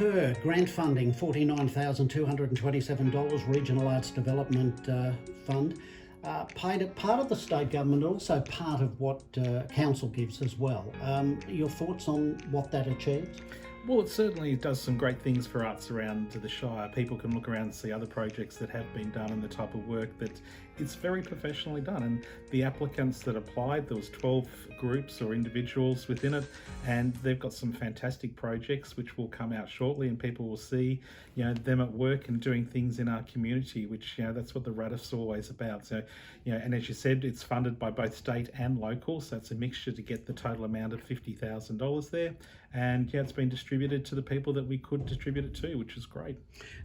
Kerr, grant funding $49,227, Regional Arts Development Fund. Paid part of the state government, also part of what council gives as well. Your thoughts on what that achieves? Well, it certainly does some great things for arts around the Shire. People can look around and see other projects that have been done and the type of work that it's very professionally done. And the applicants that applied, there was 12 groups or individuals within it, and they've got some fantastic projects which will come out shortly, and people will see, them at work and doing things in our community, which, that's what the RADF's always about. So, and as you said, it's funded by both state and local, so it's a mixture to get the total amount of $50,000 there. And it's been distributed to the people that we could distribute it to, which is great.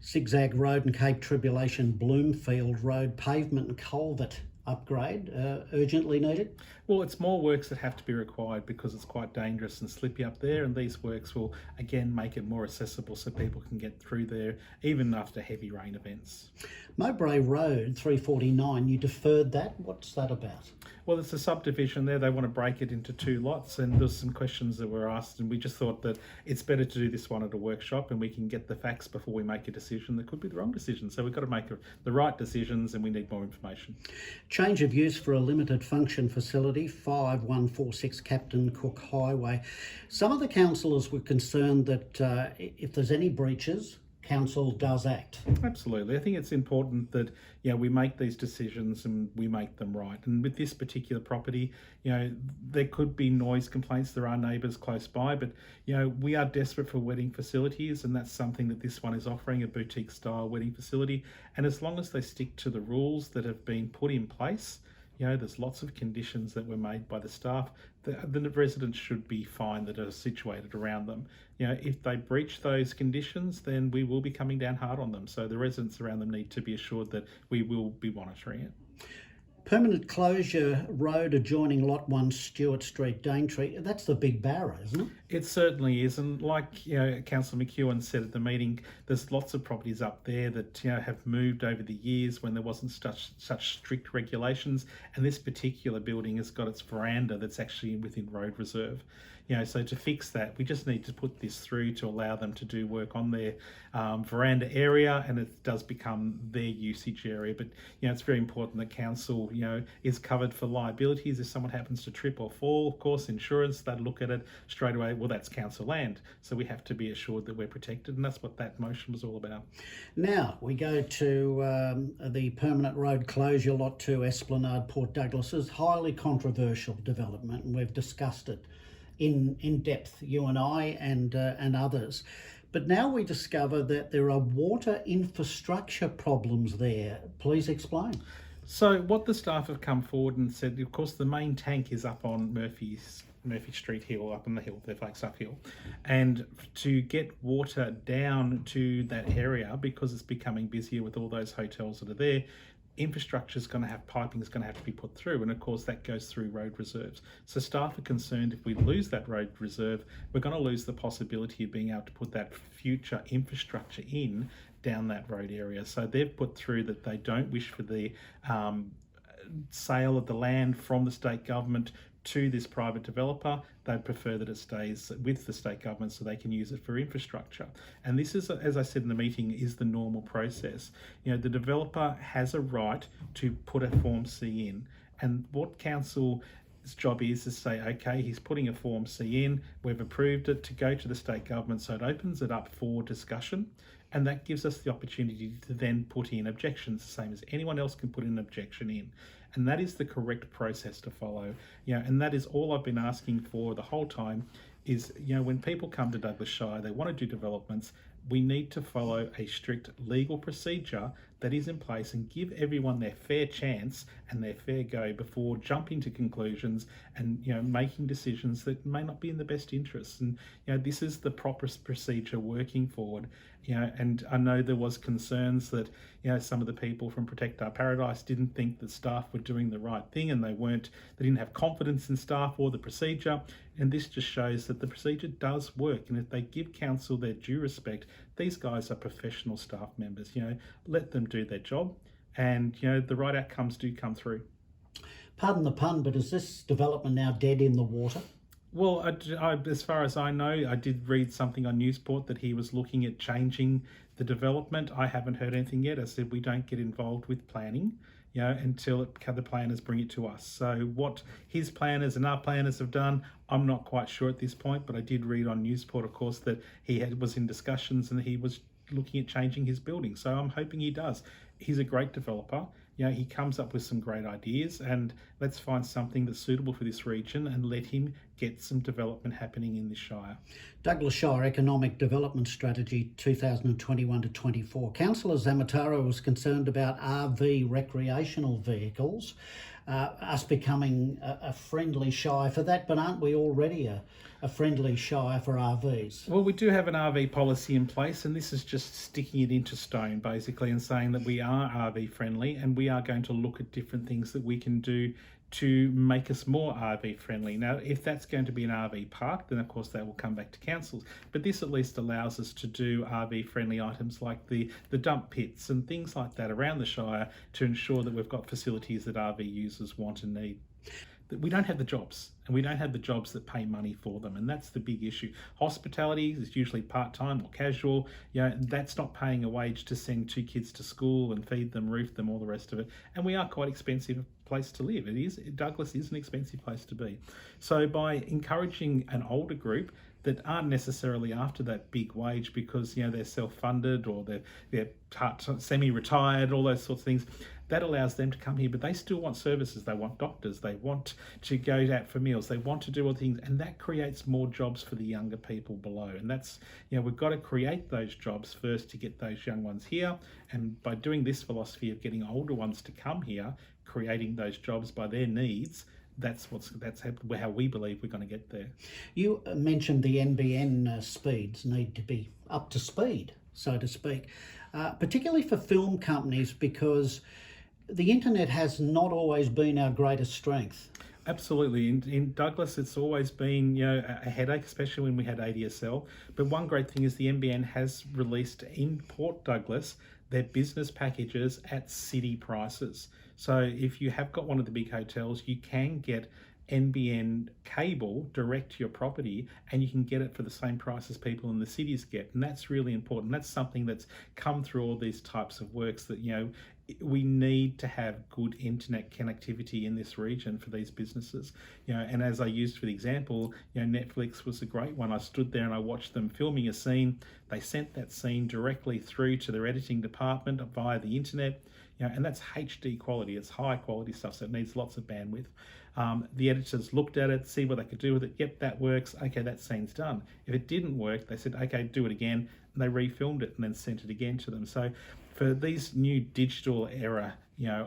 Zigzag Road and Cape Tribulation Bloomfield Road pavement and culvert upgrade, urgently needed? Well, it's more works that have to be required because it's quite dangerous and slippy up there, and these works will again make it more accessible so people can get through there even after heavy rain events. Mowbray Road 349, you deferred that. What's that about? Well, it's a subdivision there. They want to break it into two lots, and there's some questions that were asked, and we just thought that it's better to do this one at a workshop and we can get the facts before we make a decision that could be the wrong decision. So we've got to make the right decisions, and we need more information. Change of use for a limited function facility, 5146 Captain Cook Highway. Some of the councillors were concerned that if there's any breaches, council does act. Absolutely. I think it's important that we make these decisions and we make them right. And with this particular property, there could be noise complaints. There are neighbours close by, but we are desperate for wedding facilities, and that's something that this one is offering, a boutique style wedding facility. And as long as they stick to the rules that have been put in place, there's lots of conditions that were made by the staff. The residents should be fine that are situated around them. If they breach those conditions, then we will be coming down hard on them. So the residents around them need to be assured that we will be monitoring it. Permanent closure road adjoining Lot 1 Stewart Street, Daintree. That's the Big Barra, isn't it? It certainly is. And like Councillor McEwen said at the meeting, there's lots of properties up there that have moved over the years when there wasn't such strict regulations. And this particular building has got its veranda that's actually within road reserve. So to fix that, we just need to put this through to allow them to do work on their veranda area, and it does become their usage area. But it's very important that council is covered for liabilities if someone happens to trip or fall. Of course, insurance, they'd look at it straight away. Well, that's council land, so we have to be assured that we're protected, and that's what that motion was all about. Now we go to the permanent road closure, Lot 2 Esplanade, Port Douglas. Is highly controversial development, and we've discussed it in depth, you and I and others. But now we discover that there are water infrastructure problems there. Please explain. So what the staff have come forward and said, of course, the main tank is up on Murphy Street Hill, up on the hill, the Flagstaff Hill. And to get water down to that area, because it's becoming busier with all those hotels that are there, infrastructure is going to have piping is going to have to be put through, and of course that goes through road reserves. So staff are concerned if we lose that road reserve, we're going to lose the possibility of being able to put that future infrastructure in down that road area. So they've put through that they don't wish for the sale of the land from the state government to this private developer. They prefer that it stays with the state government so they can use it for infrastructure. And this is, as I said in the meeting, is the normal process. The developer has a right to put a Form C in, and what council's job is to say, okay, he's putting a Form C in, we've approved it, to go to the state government, so it opens it up for discussion. And that gives us the opportunity to then put in objections, the same as anyone else can put an objection in. And that is the correct process to follow. And that is all I've been asking for the whole time is, when people come to Douglas Shire, they want to do developments, we need to follow a strict legal procedure that is in place and give everyone their fair chance and their fair go before jumping to conclusions and making decisions that may not be in the best interests. And this is the proper procedure working forward. And I know there was concerns that some of the people from Protect Our Paradise didn't think that staff were doing the right thing, and they didn't have confidence in staff or the procedure. And this just shows that the procedure does work, and if they give council their due respect, these guys are professional staff members. Let them do their job, and the right outcomes do come through. Pardon the pun, but is this development now dead in the water? Well, as far as I know, I did read something on Newsport that he was looking at changing the development. I haven't heard anything yet. I said we don't get involved with planning, until the planners bring it to us. So what his planners and our planners have done, I'm not quite sure at this point. But I did read on Newsport, of course, that was in discussions and he was looking at changing his building. So I'm hoping he does. He's a great developer. He comes up with some great ideas, and let's find something that's suitable for this region and let him get some development happening in this shire. Douglas Shire Economic Development Strategy 2021 to 24. Councillor Zamataro was concerned about RV recreational vehicles, us becoming a friendly shire for that, but aren't we already a friendly shire for RVs? Well, we do have an RV policy in place, and this is just sticking it into stone, basically, and saying that we are RV friendly, and we are going to look at different things that we can do to make us more RV friendly. Now, if that's going to be an RV park, then of course that will come back to councils. But this at least allows us to do RV friendly items like the dump pits and things like that around the Shire to ensure that we've got facilities that RV users want and need. We don't have the jobs, and we don't have the jobs that pay money for them, and that's the big issue. Hospitality is usually part-time or casual. That's not paying a wage to send 2 kids to school and feed them, roof them, all the rest of it. And we are quite expensive place to live. Douglas is an expensive place to be. So by encouraging an older group that aren't necessarily after that big wage because they're self-funded or they're semi-retired, all those sorts of things, that allows them to come here, but they still want services. They want doctors, they want to go out for meals, they want to do all things, and that creates more jobs for the younger people below. And that's, we've got to create those jobs first to get those young ones here. And by doing this philosophy of getting older ones to come here, creating those jobs by their needs, that's how we believe we're going to get there. You mentioned the NBN speeds need to be up to speed, so to speak, particularly for film companies, because the internet has not always been our greatest strength. Absolutely. In Douglas, it's always been a headache, especially when we had ADSL. But one great thing is the NBN has released in Port Douglas their business packages at city prices. So if you have got one of the big hotels, you can get NBN cable direct to your property, and you can get it for the same price as people in the cities get. And that's really important. That's something that's come through all these types of works, that we need to have good internet connectivity in this region for these businesses. And as I used for the example, Netflix was a great one. I stood there and I watched them filming a scene. They sent that scene directly through to their editing department via the internet. And that's HD quality. It's high quality stuff, so it needs lots of bandwidth. The editors looked at it, see what they could do with it. Yep, that works. Okay, that scene's done. If it didn't work, they said, okay, do it again. And they refilmed it and then sent it again to them. So for these new digital era,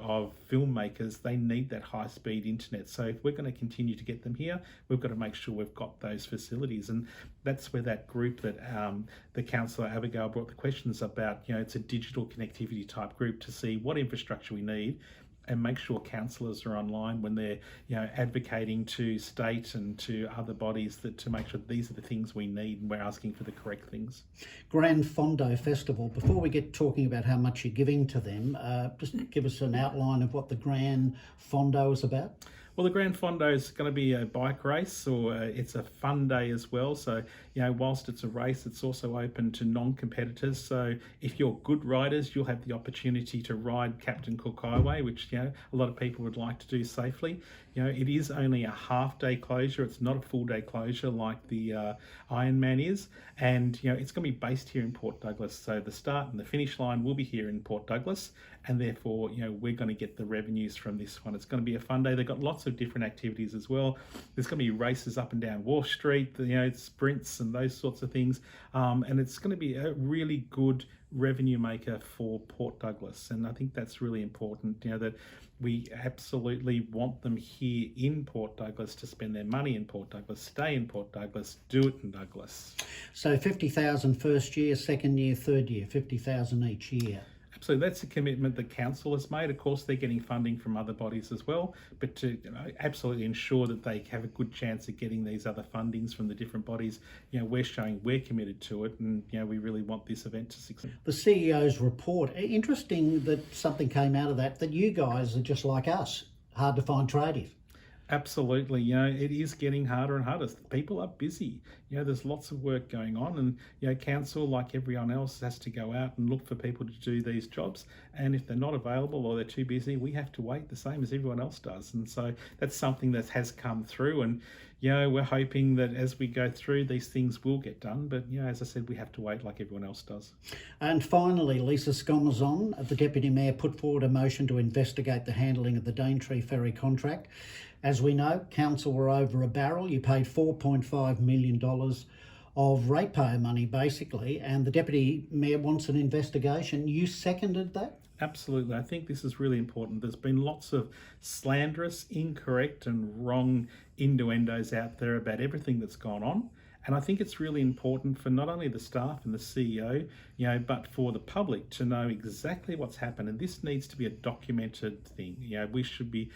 of filmmakers, they need that high-speed internet. So if we're going to continue to get them here, we've got to make sure we've got those facilities. And that's where that group that the councillor Abigail brought the questions about, it's a digital connectivity type group to see what infrastructure we need, and make sure councillors are online when they're advocating to state and to other bodies to make sure these are the things we need and we're asking for the correct things. Gran Fondo Festival, before we get talking about how much you're giving to them, just give us an outline of what the Gran Fondo is about. Well, the Gran Fondo is going to be a bike race, or it's a fun day as well. So, whilst it's a race, it's also open to non-competitors. So if you're good riders, you'll have the opportunity to ride Captain Cook Highway, which, a lot of people would like to do safely. It is only a half-day closure. It's not a full-day closure like the Ironman is. And, it's going to be based here in Port Douglas. So the start and the finish line will be here in Port Douglas. And therefore, we're going to get the revenues from this one. It's going to be a fun day. They've got lots of different activities as well. There's going to be races up and down Wharf Street, sprints and those sorts of things. And it's going to be a really good revenue maker for Port Douglas. And I think that's really important, that we absolutely want them here in Port Douglas to spend their money in Port Douglas, stay in Port Douglas, do it in Douglas. So 50,000 first year, second year, third year, 50,000 each year. Absolutely, that's a commitment the council has made. Of course, they're getting funding from other bodies as well, but to absolutely ensure that they have a good chance of getting these other fundings from the different bodies, we're showing we're committed to it, and we really want this event to succeed. The CEO's report, interesting that something came out of that you guys are just like us, hard to find tradies. Absolutely. You know, it is getting harder and harder. People are busy. You know, there's lots of work going on, and, you know, council, like everyone else, has to go out and look for people to do these jobs. And if they're not available or they're too busy, we have to wait the same as everyone else does. And so that's something that has come through. And, you know, we're hoping that as we go through, these things will get done. But, you know, as I said, we have to wait like everyone else does. And finally, Lisa Scommazon, the Deputy Mayor, put forward a motion to investigate the handling of the Daintree Ferry contract. As we know, council were over a barrel. You paid $4.5 million of ratepayer money, basically, and the Deputy Mayor wants an investigation. You seconded that? Absolutely. I think this is really important. There's been lots of slanderous, incorrect, and wrong innuendos out there about everything that's gone on. And I think it's really important for not only the staff and the CEO, you know, but for the public to know exactly what's happened. And this needs to be a documented thing. You know, we should be,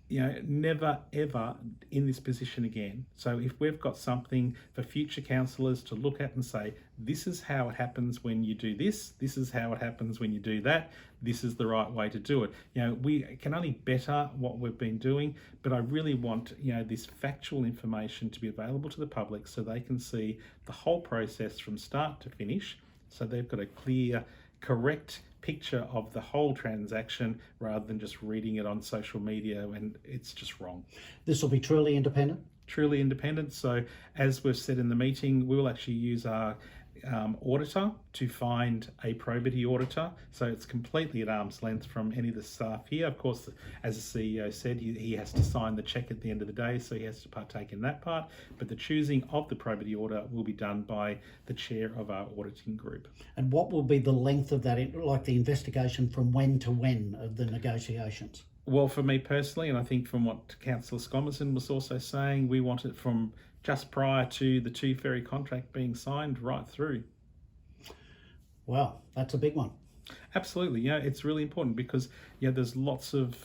you know, never ever in this position again. So if we've got something for future councillors to look at and say, this is how it happens when you do this is how it happens when you do that, this is the right way to do it. You know, we can only better what we've been doing, but I really want, you know, this factual information to be available to the public so they can see the whole process from start to finish, so they've got a clear, correct picture of the whole transaction rather than just reading it on social media and it's just wrong. This will be truly independent? Truly independent. So as we've said in the meeting, we will actually use our auditor to find a probity auditor. So it's completely at arm's length from any of the staff here. Of course, as the CEO said, he has to sign the cheque at the end of the day, so he has to partake in that part. But the choosing of the probity auditor will be done by the chair of our auditing group. And what will be the length of that, like the investigation from when to when of the negotiations? Well, for me personally, and I think from what Councillor Scommazon was also saying, we want it from just prior to the two ferry contract being signed right through. Wow, that's a big one. Absolutely. You know, it's really important because, you know, there's lots of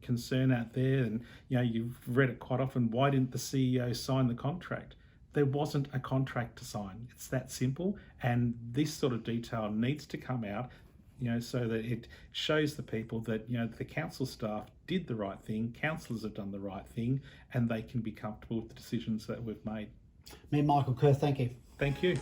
concern out there, and, you know, you've read it quite often. Why didn't the CEO sign the contract? There wasn't a contract to sign. It's that simple. And this sort of detail needs to come out, you know, so that it shows the people that, you know, the council staff did the right thing, councillors have done the right thing, and they can be comfortable with the decisions that we've made. Mayor Michael Kerr, thank you. Thank you.